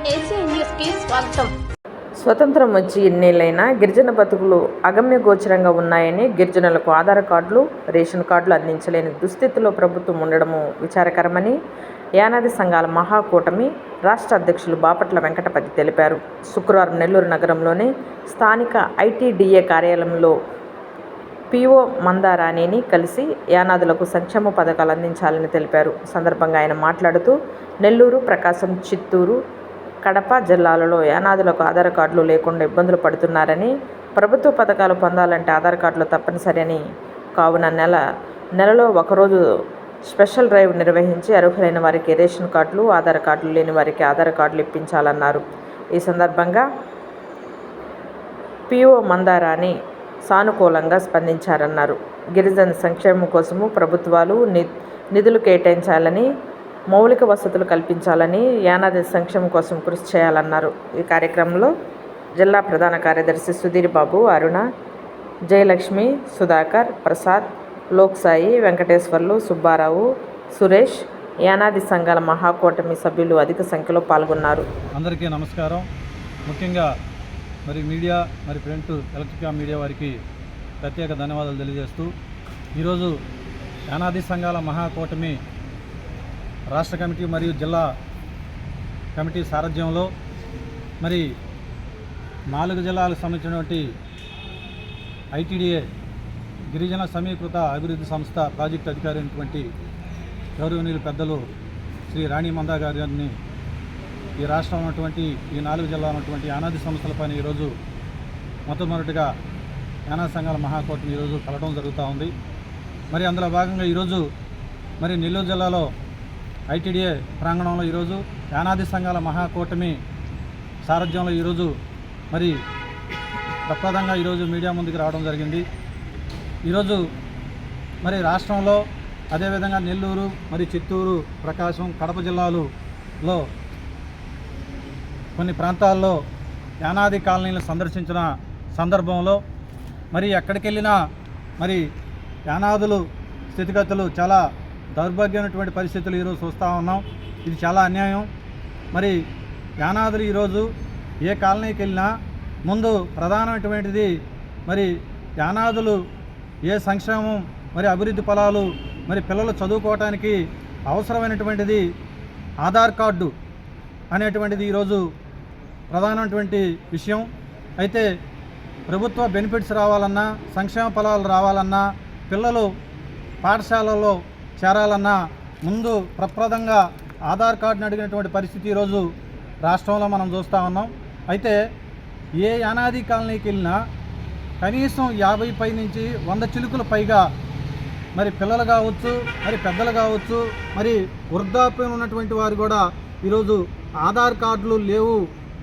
ACN news కి స్వాగతం. స్వతంత్రం వచ్చి ఎన్నేళ్లైనా గిరిజన బతుకులు అగమ్య గోచరంగా ఉన్నాయని, గిరిజనులకు ఆధార్ కార్డులు, రేషన్ కార్డులు అందించలేని దుస్థితిలో ప్రభుత్వం ఉండడము విచారకరమని యానాది సంఘాల మహాకూటమి రాష్ట్ర అధ్యక్షులు బాపట్ల వెంకటపతి తెలిపారు. శుక్రవారం నెల్లూరు నగరంలోని స్థానిక ఐటీడీఏ కార్యాలయంలో పీఓ మందారాణిని కలిసి యానాదులకు సంక్షేమ పథకాలు అందించాలని తెలిపారు. సందర్భంగా ఆయన మాట్లాడుతూ నెల్లూరు, ప్రకాశం, చిత్తూరు, కడప జిల్లాలలో యానాదులకు ఆధార్ కార్డులు లేకుండా ఇబ్బందులు పడుతున్నారని, ప్రభుత్వ పథకాలు పొందాలంటే ఆధార్ కార్డులు తప్పనిసరి అని, కావున నెలలో ఒకరోజు స్పెషల్ డ్రైవ్ నిర్వహించి అర్హులైన వారికి రేషన్ కార్డులు, ఆధార్ కార్డులు లేని వారికి ఆధార్ కార్డులు ఇప్పించాలన్నారు. ఈ సందర్భంగా పీఓ మందారాణి సానుకూలంగా స్పందించారన్నారు. గిరిజన సంక్షేమం కోసము ప్రభుత్వాలు నిధులు కేటాయించాలని, మౌలిక వసతులు కల్పించాలని, యానాది సంక్షేమం కోసం కృషి చేయాలన్నారు. ఈ కార్యక్రమంలో జిల్లా ప్రధాన కార్యదర్శి సుధీర్ బాబు, అరుణ, జయలక్ష్మి, సుధాకర్, ప్రసాద్, లోక్సాయి, వెంకటేశ్వర్లు, సుబ్బారావు, సురేష్, యానాది సంఘాల మహాకూటమి సభ్యులు అధిక సంఖ్యలో పాల్గొన్నారు. అందరికీ నమస్కారం. ముఖ్యంగా మీడియా, ప్రింట్, ఎలక్ట్రిక్ మీడియా వారికి ప్రత్యేక ధన్యవాదాలు తెలియజేస్తూ, ఈరోజు యానాది సంఘాల మహాకూటమి రాష్ట్ర కమిటీ మరియు జిల్లా కమిటీ సారథ్యంలో 4 జిల్లాలకు సంబంధించినటువంటి ఐటీడీఏ గిరిజన సమీకృత అభివృద్ధి సంస్థ ప్రాజెక్టు అధికారి అయినటువంటి గౌరవనీయులు పెద్దలు శ్రీ రాణి మందా గారిని ఈ రాష్ట్రం ఉన్నటువంటి ఈ 4 జిల్లాలు ఉన్నటువంటి యానాది సంస్థలపైన ఈరోజు మొట్టమొదటిగా యానాది సంఘాల మహాకూటమి ఈరోజు కలవడం జరుగుతూ ఉంది. అందులో భాగంగా ఈరోజు నెల్లూరు జిల్లాలో ఐటీడీఏ ప్రాంగణంలో ఈరోజు యానాది సంఘాల మహాకూటమి సారథ్యంలో ఈరోజు ప్రప్రదంగా ఈరోజు మీడియా ముందుకు రావడం జరిగింది. ఈరోజు రాష్ట్రంలో అదేవిధంగా నెల్లూరు, చిత్తూరు, ప్రకాశం, కడప జిల్లాలలో కొన్ని ప్రాంతాల్లో యానాది కాలనీలు సందర్శించిన సందర్భంలో ఎక్కడికి వెళ్ళినా యానాదులు స్థితిగతులు చాలా దౌర్భాగ్యమైనటువంటి పరిస్థితులు ఈరోజు చూస్తూ ఉన్నాం. ఇది చాలా అన్యాయం. యానాదులు ఈరోజు ఏ కాలనీకి వెళ్ళినా ముందు ప్రధానమైనటువంటిది యానాదులు ఏ సంక్షేమం అభివృద్ధి ఫలాలు పిల్లలు చదువుకోవటానికి అవసరమైనటువంటిది ఆధార్ కార్డు అనేటువంటిది ఈరోజు ప్రధానమైనటువంటి విషయం. అయితే ప్రభుత్వ బెనిఫిట్స్ రావాలన్నా, సంక్షేమ ఫలాలు రావాలన్నా, పిల్లలు పాఠశాలలో చేరాలన్నా ముందు ప్రప్రదంగా ఆధార్ కార్డుని అడిగినటువంటి పరిస్థితి ఈరోజు రాష్ట్రంలో మనం చూస్తూ ఉన్నాం. అయితే ఏ యానాది కాలనీకి వెళ్ళినా కనీసం 50 పై నుంచి 100 చిలుకులు పైగా పిల్లలు కావచ్చు, పెద్దలు కావచ్చు, వృద్ధాప్యం ఉన్నటువంటి వారు కూడా ఈరోజు ఆధార్ కార్డులు లేవు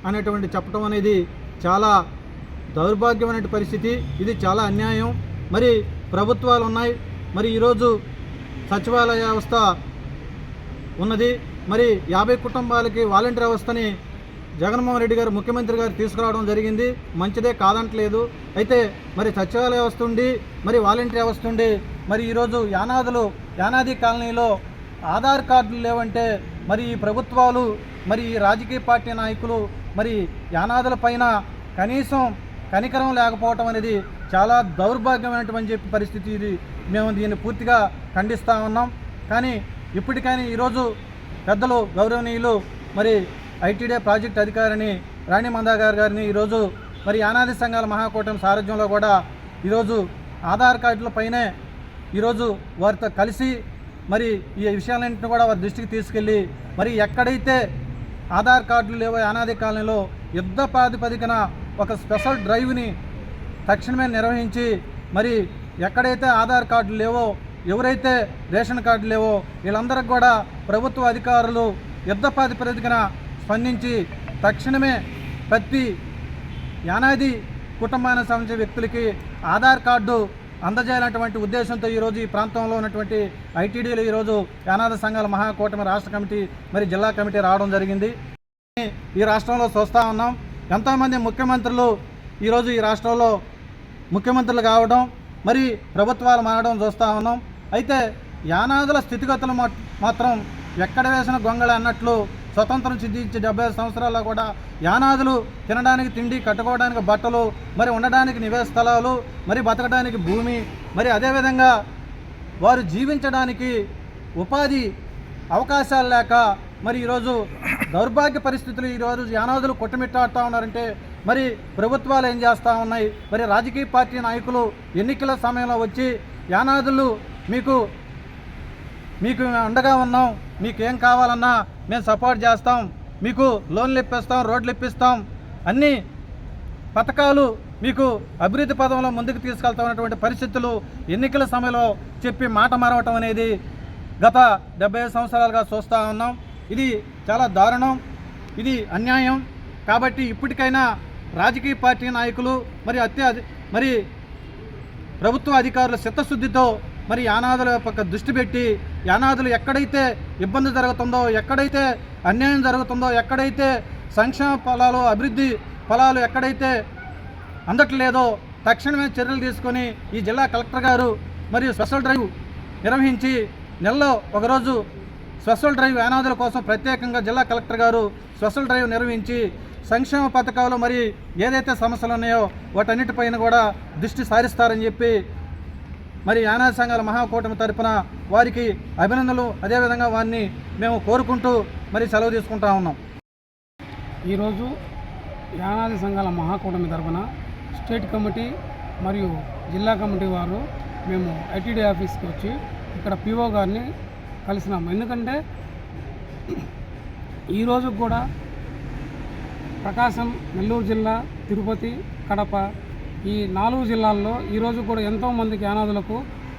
అనేటువంటి చెప్పడం అనేది చాలా దౌర్భాగ్యమైన పరిస్థితి. ఇది చాలా అన్యాయం. ప్రభుత్వాలు ఉన్నాయి, ఈరోజు సచివాలయ వ్యవస్థ ఉన్నది, 50 కుటుంబాలకి వాలంటీర్ వ్యవస్థని జగన్మోహన్ రెడ్డి గారు, ముఖ్యమంత్రి గారు తీసుకురావడం జరిగింది. మంచిదే, కాదంటలేదు. అయితే సచివాలయ వ్యవస్థ ఉండి వాలంటీర్ వ్యవస్థ ఉండి ఈరోజు యానాది కాలనీలో ఆధార్ కార్డులు లేవంటే ఈ ప్రభుత్వాలు ఈ రాజకీయ పార్టీ నాయకులు యానాదుల పైన కనీసం కనికరం లేకపోవటం అనేది చాలా దౌర్భాగ్యమైనటువంటి పరిస్థితి. ఇది మేము దీన్ని పూర్తిగా ఖండిస్తూ ఉన్నాం. కానీ ఇప్పటికైనా ఈరోజు పెద్దలు గౌరవనీయులు ఐటీడీఏ ప్రాజెక్ట్ అధికారిని రాణి మందా గారిని ఈరోజు యానాది సంఘాల మహాకూటమి సారథ్యంలో కూడా ఈరోజు ఆధార్ కార్డుల పైనే ఈరోజు వారితో కలిసి ఈ విషయాలన్నింటినీ కూడా వారి దృష్టికి తీసుకెళ్ళి ఎక్కడైతే ఆధార్ కార్డులు లేవో యానాది కాలనీలో యుద్ధ ప్రాతిపదికన ఒక స్పెషల్ డ్రైవ్ని తక్షణమే నిర్వహించి ఎక్కడైతే ఆధార్ కార్డులు లేవో, ఎవరైతే రేషన్ కార్డులు లేవో వీళ్ళందరికీ కూడా ప్రభుత్వ అధికారులు యుద్ధ ప్రాతిపదికన స్పందించి తక్షణమే ప్రతి యానాది కుటుంబానికి సంబంధించిన వ్యక్తులకి ఆధార్ కార్డు అందజేయాలన్నటువంటి ఉద్దేశంతో ఈరోజు ఈ ప్రాంతంలో ఉన్నటువంటి ఐటీడీలు ఈరోజు యానాది సంఘాల మహాకూటమి రాష్ట్ర కమిటీ జిల్లా కమిటీ రావడం జరిగింది. ఈ రాష్ట్రంలో చూస్తూ ఉన్నాం, ఎంతోమంది ముఖ్యమంత్రులు ఈరోజు ఈ రాష్ట్రంలో ముఖ్యమంత్రులు కావడం, ప్రభుత్వాలు మారడం చూస్తూ ఉన్నాం. అయితే యానాదుల స్థితిగతులు మాత్రం ఎక్కడ వేసిన గొంగళి అన్నట్లు స్వతంత్రం సిద్ధించి 75 సంవత్సరాల్లో కూడా యానాదులు తినడానికి తిండి, కట్టుకోవడానికి బట్టలు, మరి ఉండడానికి నివాస స్థలాలు, మరి బతకడానికి భూమి, మరి అదేవిధంగా వారు జీవించడానికి ఉపాధి అవకాశాలు లేక మరి ఈరోజు దౌర్భాగ్య పరిస్థితులు ఈరోజు యానాదులు కొట్టుమిట్టాడుతూ ఉన్నారంటే మరి ప్రభుత్వాలు ఏం చేస్తూ ఉన్నాయి? మరి రాజకీయ పార్టీ నాయకులు ఎన్నికల సమయంలో వచ్చి యానాదులు మీకు అండగా ఉన్నాం, మీకు ఏం కావాలన్నా మేము సపోర్ట్ చేస్తాం, మీకు లోన్లు ఇప్పిస్తాం, రోడ్లు ఇప్పిస్తాం, అన్ని పథకాలు మీకు అభివృద్ధి పదంలో ముందుకు తీసుకెళ్తామన్నటువంటి పరిస్థితులు ఎన్నికల సమయంలో చెప్పి మాట మారవటం అనేది గత 75 సంవత్సరాలుగా చూస్తూ ఉన్నాం. ఇది చాలా దారుణం, ఇది అన్యాయం. కాబట్టి ఇప్పటికైనా రాజకీయ పార్టీ నాయకులు మరి ప్రభుత్వ అధికారుల చిత్తశుద్ధితో మరి యానాదుల పక్క దృష్టి పెట్టి యానాదులు ఎక్కడైతే ఇబ్బంది జరుగుతుందో, ఎక్కడైతే అన్యాయం జరుగుతుందో, ఎక్కడైతే సంక్షేమ ఫలాలు, అభివృద్ధి ఫలాలు ఎక్కడైతే అందట్లేదో తక్షణమే చర్యలు తీసుకొని ఈ జిల్లా కలెక్టర్ గారు మరియు స్పెషల్ డ్రైవ్ నిర్వహించి నెలలో ఒకరోజు స్పెషల్ డ్రైవ్ యానాదుల కోసం ప్రత్యేకంగా జిల్లా కలెక్టర్ గారు స్పెషల్ డ్రైవ్ నిర్వహించి సంక్షేమ పథకాలు మరి ఏదైతే సమస్యలు ఉన్నాయో వాటన్నిటిపైన కూడా దృష్టి సారిస్తారని చెప్పి మరి యానాది సంఘాల మహాకూటమి తరపున వారికి అభినందనలు, అదేవిధంగా వారిని మేము కోరుకుంటూ మరి సెలవు తీసుకుంటా ఉన్నాం. ఈరోజు యానాది సంఘాల మహాకూటమి తరపున స్టేట్ కమిటీ మరియు జిల్లా కమిటీ వారు మేము ఐటీడీ ఆఫీస్కి వచ్చి ఇక్కడ పిఓ గారిని కలిసినాము. ఎందుకంటే ఈరోజు కూడా ప్రకాశం, నెల్లూరు జిల్లా, తిరుపతి, కడప ఈ 4 జిల్లాల్లో ఈరోజు కూడా ఎంతోమందికి యానాదులకు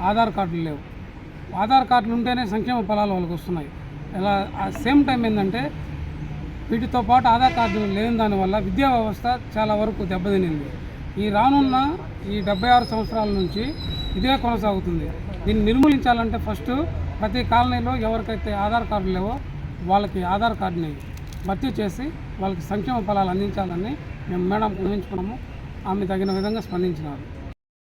ఆధార్ కార్డులు లేవు. ఆధార్ కార్డులు ఉంటేనే సంక్షేమ ఫలాలు వాళ్ళకి వస్తున్నాయి. ఇలా సేమ్ టైం ఏంటంటే వీటితో పాటు ఆధార్ కార్డులు లేని దానివల్ల విద్యా వ్యవస్థ చాలా వరకు దెబ్బతినింది. ఈ రానున్న ఈ 76 సంవత్సరాల నుంచి ఇదే కొనసాగుతుంది. దీన్ని నిర్మూలించాలంటే ఫస్ట్ ప్రతి కాలనీలో ఎవరికైతే ఆధార్ కార్డులు లేవో వాళ్ళకి ఆధార్ కార్డుని భర్తీ చేసి వాళ్ళకి సంక్షేమ ఫలాలు అందించాలని మేము మేడం ఊహించుకున్నాము. ఆమె తగిన విధంగా స్పందించినారు.